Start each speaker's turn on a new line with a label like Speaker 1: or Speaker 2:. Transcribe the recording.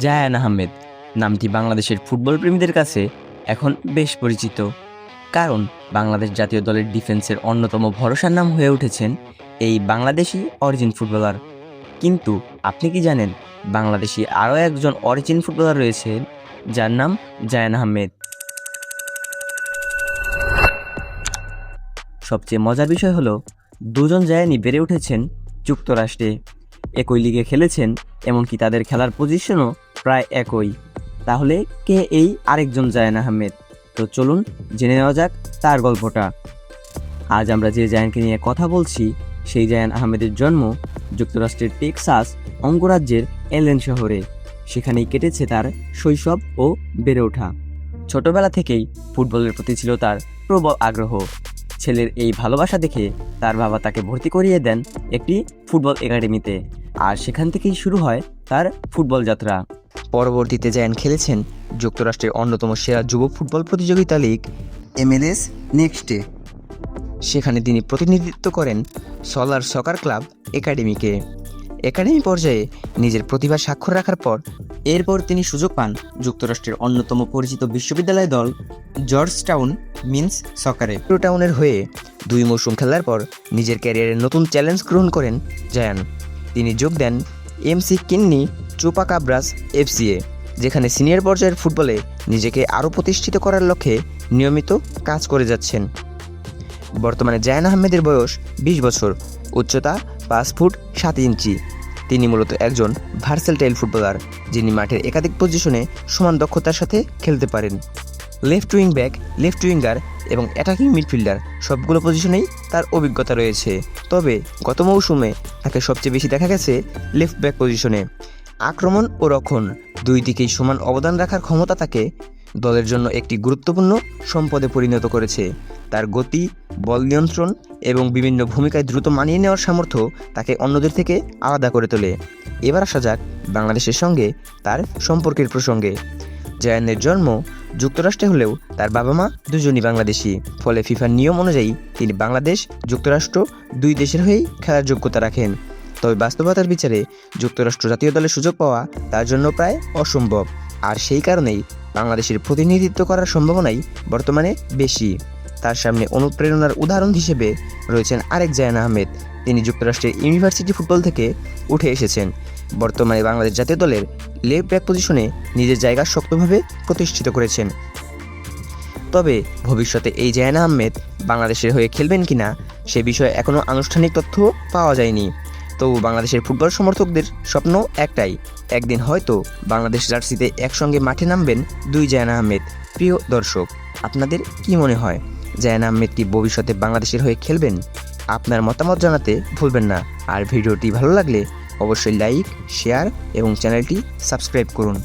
Speaker 1: জায়ান আহমেদ নামটি বাংলাদেশের ফুটবল প্রেমীদের কাছে এখন বেশ পরিচিত, কারণ বাংলাদেশ জাতীয় দলের ডিফেন্সের অন্যতম ভরসার নাম হয়ে উঠেছেন এই বাংলাদেশি অরিজিন ফুটবলার। কিন্তু আপনি কি জানেন, বাংলাদেশি আরও একজন অরিজিন ফুটবলার রয়েছেন যার নাম জায়ান আহমেদ। সবচেয়ে মজার বিষয় হলো, দুজন জায়ানই বেড়ে উঠেছেন যুক্তরাষ্ট্রে, একই লিগে খেলেছেন, এমনকি তাদের খেলার পজিশনও প্রায় একই। তাহলে কে এই আরেকজন জায়ান আহমেদ? তো চলুন জেনে নেওয়া যাক তার গল্পটা। আজ আমরা যে জায়ানকে নিয়ে কথা বলছি, সেই জায়ান আহমেদের জন্ম যুক্তরাষ্ট্রের টেক্সাস অঙ্গরাজ্যের এলেন শহরে। সেখানেই কেটেছে তার শৈশব ও বেড়ে ওঠা। ছোটবেলা থেকেই ফুটবলের প্রতি ছিল তার প্রবল আগ্রহ। ছেলের এই ভালোবাসা দেখে তার বাবা তাকে ভর্তি করিয়ে দেন একটি ফুটবল একাডেমিতে, আর সেখান থেকেই শুরু হয় তার ফুটবল যাত্রা। পরবর্তীতে জায়ান খেলেছেন যুক্তরাষ্ট্রের অন্যতম সেরা যুব ফুটবল প্রতিযোগিতা লীগ MLS নেক্সটে। সেখানে তিনি প্রতিনিধিত্ব করেন সলার সকার ক্লাব একাডেমিকে। একাডেমি পর্যায়ে নিজের প্রতিভা স্বাক্ষর রাখার পর এরপর তিনি সুযোগ পান যুক্তরাষ্ট্রের অন্যতম পরিচিত বিশ্ববিদ্যালয় দল জর্জ টাউন মিন্স সকারে। টাউনের হয়ে 2 মৌসুম খেলার পর নিজের ক্যারিয়ারের নতুন চ্যালেঞ্জ গ্রহণ করেন জায়ান। তিনি যোগ দেন MC কিন্নি চুপাকাব্রাস FC'য়ে, যেখানে সিনিয়র পর্যায়ের ফুটবলে নিজেকে আরও প্রতিষ্ঠিত করার লক্ষ্যে নিয়মিত কাজ করে যাচ্ছেন। বর্তমানে জায়ান আহমেদের বয়স 20 বছর, উচ্চতা 5 ফুট 7 ইঞ্চি। তিনি মূলত একজন ভার্সেটাইল ফুটবলার, যিনি মাঠের একাধিক পজিশনে সমান দক্ষতার সাথে খেলতে পারেন। Left wing back, left winger এবং অ্যাটাকিং মিডফিল্ডার সবগুলো পজিশনেই তার অভিজ্ঞতা রয়েছে। তবে গত মৌসুমে তাকে সবচেয়ে বেশি দেখা গেছে লেফট ব্যাক পজিশনে। আক্রমণ ও রক্ষণ দুই দিকেই সমান অবদান রাখার ক্ষমতা তাকে দলের জন্য একটি গুরুত্বপূর্ণ সম্পদে পরিণত করেছে। তার গতি, বল নিয়ন্ত্রণ এবং বিভিন্ন ভূমিকায় দ্রুত মানিয়ে নেওয়ার সামর্থ্য তাকে অন্যদের থেকে আলাদা করে তোলে। এবার আসা যাক বাংলাদেশের সঙ্গে তার সম্পর্কের প্রসঙ্গে। জায়ানের জন্ম যুক্তরাষ্ট্রে হলেও তার বাবা মা দুজনই বাংলাদেশি, ফলে ফিফার নিয়ম অনুযায়ী তিনি বাংলাদেশ যুক্তরাষ্ট্র দুই দেশের হয়েই খেলার যোগ্যতা রাখেন। তবে বাস্তবতার বিচারে যুক্তরাষ্ট্র জাতীয় দলের সুযোগ পাওয়া তার জন্য প্রায় অসম্ভব, আর সেই কারণেই বাংলাদেশের প্রতিনিধিত্ব করার সম্ভাবনাই বর্তমানে বেশি। তার সামনে অনুপ্রেরণার উদাহরণ হিসেবে রয়েছেন আরেক জায়ান আহমেদ। তিনি যুক্তরাষ্ট্রের ইউনিভার্সিটি ফুটবল থেকে উঠে এসেছেন। বর্তমানে বাংলাদেশ জাতীয় দলের লেফট ব্যাক পজিশনে নিজের জায়গা শক্তভাবে প্রতিষ্ঠিত করেছেন। তবে ভবিষ্যতে এই জায়ান আহমেদ বাংলাদেশের হয়ে খেলবেন কিনা সে বিষয়ে এখনও আনুষ্ঠানিক তথ্য পাওয়া যায়নি। তবু বাংলাদেশের ফুটবল সমর্থকদের স্বপ্ন একটাই, একদিন হয়তো বাংলাদেশ জার্সিতে একসঙ্গে মাঠে নামবেন 2 জায়ান আহমেদ। প্রিয় দর্শক, আপনাদের কি মনে হয়, জায়ান আহমেদ কি ভবিষ্যতে বাংলাদেশের হয়ে খেলবেন? আপনার মতামত জানাতে ভুলবেন না। আর ভিডিওটি ভালো লাগলে অবশ্যই লাইক, শেয়ার এবং চ্যানেলটি সাবস্ক্রাইব করুন।